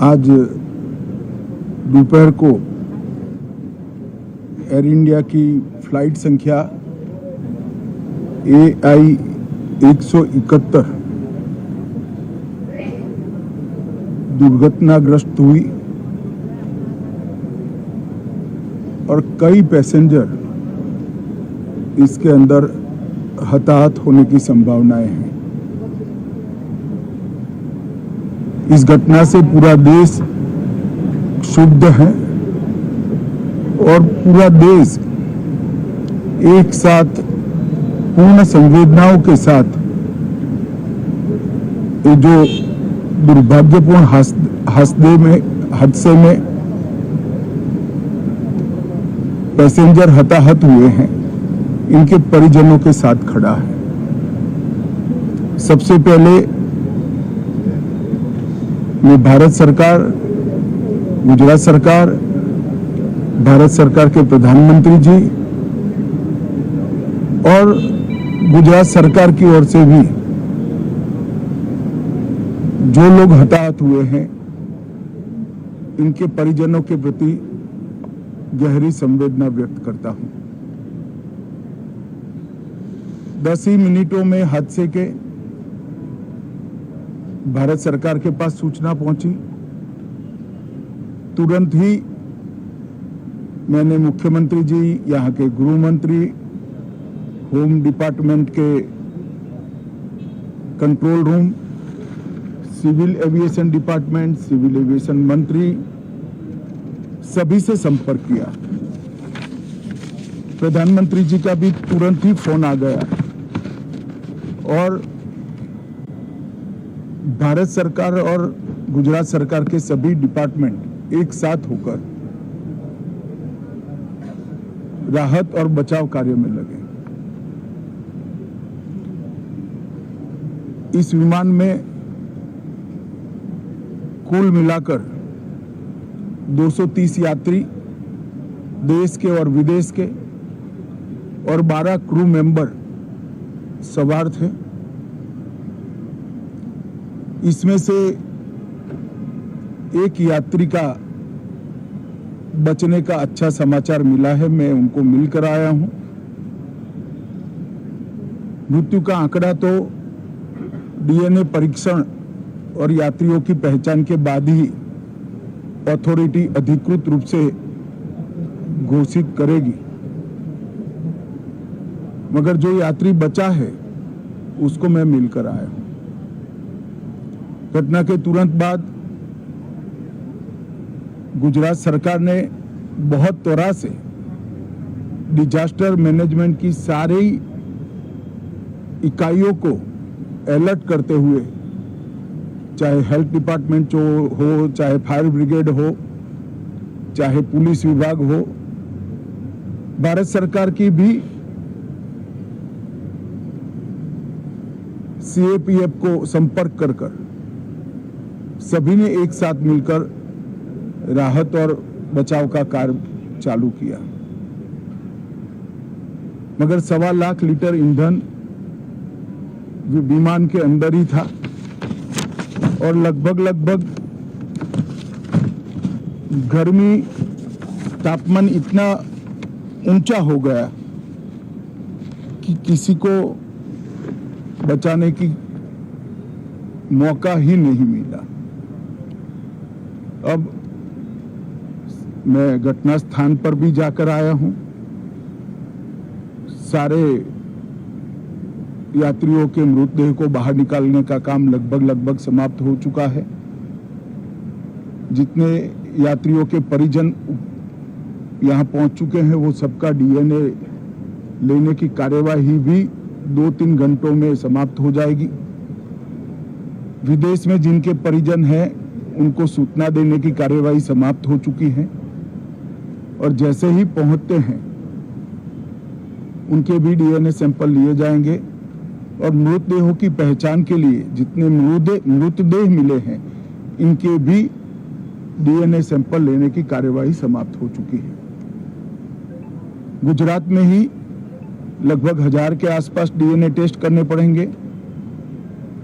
आज दोपहर को एयर इंडिया की फ्लाइट संख्या AI 171 दुर्घटनाग्रस्त हुई और कई पैसेंजर इसके अंदर हताहत होने की संभावनाएं हैं। इस घटना से पूरा देश क्षुब्ध है और पूरा देश एक साथ पूर्ण संवेदनाओं के साथ ये जो दुर्भाग्यपूर्ण हादसे में पैसेंजर हताहत हुए हैं, इनके परिजनों के साथ खड़ा है। सबसे पहले मैं भारत सरकार, गुजरात सरकार, भारत सरकार के प्रधानमंत्री जी और गुजरात सरकार की ओर से भी जो लोग हताहत हुए हैं, इनके परिजनों के प्रति गहरी संवेदना व्यक्त करता हूं। 10 ही मिनटों में हादसे के भारत सरकार के पास सूचना पहुंची। तुरंत ही मैंने मुख्यमंत्री जी, यहाँ के गृह मंत्री, होम डिपार्टमेंट के control room, civil aviation department, civil aviation मंत्री, सभी से संपर्क किया। प्रधानमंत्री जी का भी तुरंत ही फोन आ गया और भारत सरकार और गुजरात सरकार के सभी डिपार्टमेंट एक साथ होकर राहत और बचाव कार्य में लगे। इस विमान में कुल मिलाकर 230 यात्री देश के और विदेश के और 12 क्रू मेंबर सवार थे। इसमें से एक यात्री का बचने का अच्छा समाचार मिला है, मैं उनको मिलकर आया हूं। मृत्यु का आंकड़ा तो DNA परीक्षण और यात्रियों की पहचान के बाद ही अथॉरिटी अधिकृत रूप से घोषित करेगी, मगर जो यात्री बचा है उसको मैं मिलकर आया हूं। घटना के तुरंत बाद गुजरात सरकार ने बहुत त्वरा से डिजास्टर मैनेजमेंट की सारी इकाइयों को अलर्ट करते हुए, चाहे हेल्थ डिपार्टमेंट हो, चाहे फायर ब्रिगेड हो, चाहे पुलिस विभाग हो, भारत सरकार की भी CAPF को संपर्क कर सभी ने एक साथ मिलकर राहत और बचाव का कार्य चालू किया। मगर 1.25 लाख लीटर ईंधन विमान के अंदर ही था और लगभग गर्मी तापमान इतना ऊंचा हो गया कि किसी को बचाने की मौका ही नहीं मिला। अब मैं घटना स्थान पर भी जाकर आया हूं। सारे यात्रियों के मृतदेह को बाहर निकालने का काम लगभग समाप्त हो चुका है। जितने यात्रियों के परिजन यहां पहुंच चुके हैं, वो सबका DNA लेने की कार्यवाही भी 2-3 घंटों में समाप्त हो जाएगी। विदेश में जिनके परिजन हैं, उनको सूचना देने की कार्यवाही समाप्त हो चुकी है और जैसे ही पहुंचते हैं उनके भी DNA सैंपल लिए जाएंगे और मृतदेहों की पहचान के लिए जितने मृतदेह मिले हैं, इनके भी DNA सैंपल लेने की कार्यवाही समाप्त हो चुकी है। गुजरात में ही लगभग 1000 के आसपास DNA टेस्ट करने पड़ेंगे।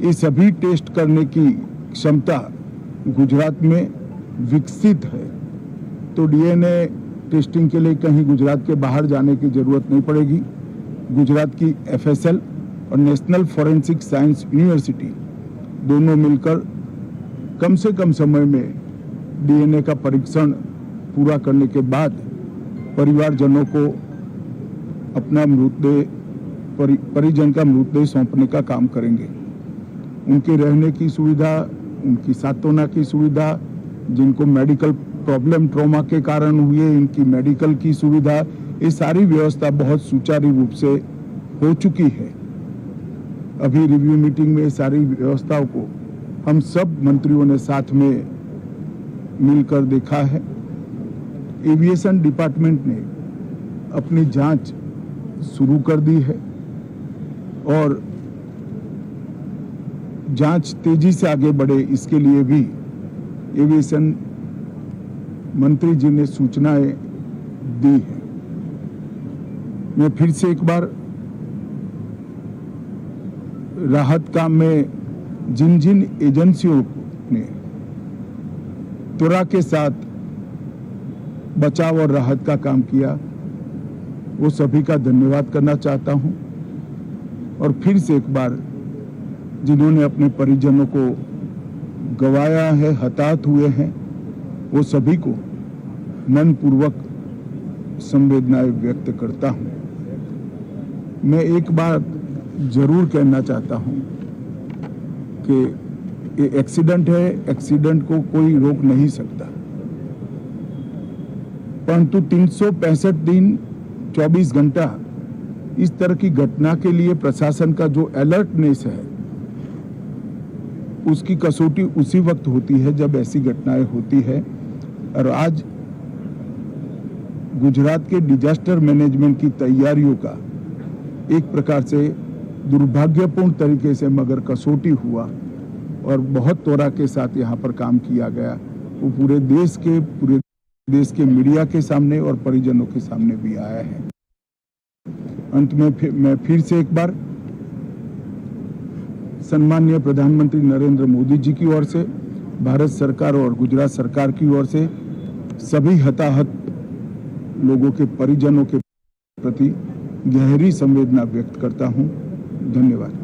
ये सभी टेस्ट करने की क्षमता गुजरात में विकसित है तो डीएनए टेस्टिंग के लिए कहीं गुजरात के बाहर जाने की जरूरत नहीं पड़ेगी। गुजरात की एफएसएल और नेशनल फॉरेंसिक साइंस यूनिवर्सिटी दोनों मिलकर कम से कम समय में डीएनए का परीक्षण पूरा करने के बाद परिवारजनों को अपना परिजन का मृतदेह सौंपने का काम करेंगे। उनके रहने की सुविधा, उनकी सांत्वना की सुविधा, जिनको मेडिकल प्रॉब्लम ट्रॉमा के कारण हुए इनकी मेडिकल की सुविधा, ये सारी व्यवस्था बहुत सुचारू रूप से हो चुकी है। अभी रिव्यू मीटिंग में सारी व्यवस्थाओं को हम सब मंत्रियों ने साथ में मिलकर देखा है। एविएशन डिपार्टमेंट ने अपनी जांच शुरू कर दी है और जांच तेजी से आगे बढ़े इसके लिए भी एविएशन मंत्री जी ने सूचनाएं दी है। मैं फिर से एक बार राहत काम में जिन जिन एजेंसियों ने त्वरा के साथ बचाव और राहत का काम किया वो सभी का धन्यवाद करना चाहता हूं और फिर से एक बार जिन्होंने अपने परिजनों को गंवाया है, हताहत हुए हैं, वो सभी को मनपूर्वक संवेदनाएं व्यक्त करता हूं। मैं एक बात जरूर कहना चाहता हूं कि ये एक्सीडेंट है, एक्सीडेंट को कोई रोक नहीं सकता, परंतु 365 दिन 24 घंटा इस तरह की घटना के लिए प्रशासन का जो अलर्टनेस है उसकी कसौटी उसी वक्त होती है जब ऐसी घटनाएं होती है। और आज गुजरात के डिजास्टर मैनेजमेंट की तैयारियों का एक प्रकार से दुर्भाग्यपूर्ण तरीके से मगर कसौटी हुआ और बहुत त्वरा के साथ यहाँ पर काम किया गया, वो पूरे देश के मीडिया के सामने और परिजनों के सामने भी आया है। अंत में मैं फिर से एक बार सम्माननीय प्रधानमंत्री नरेंद्र मोदी जी की ओर से, भारत सरकार और गुजरात सरकार की ओर से सभी हताहत लोगों के परिजनों के प्रति गहरी संवेदना व्यक्त करता हूं। धन्यवाद।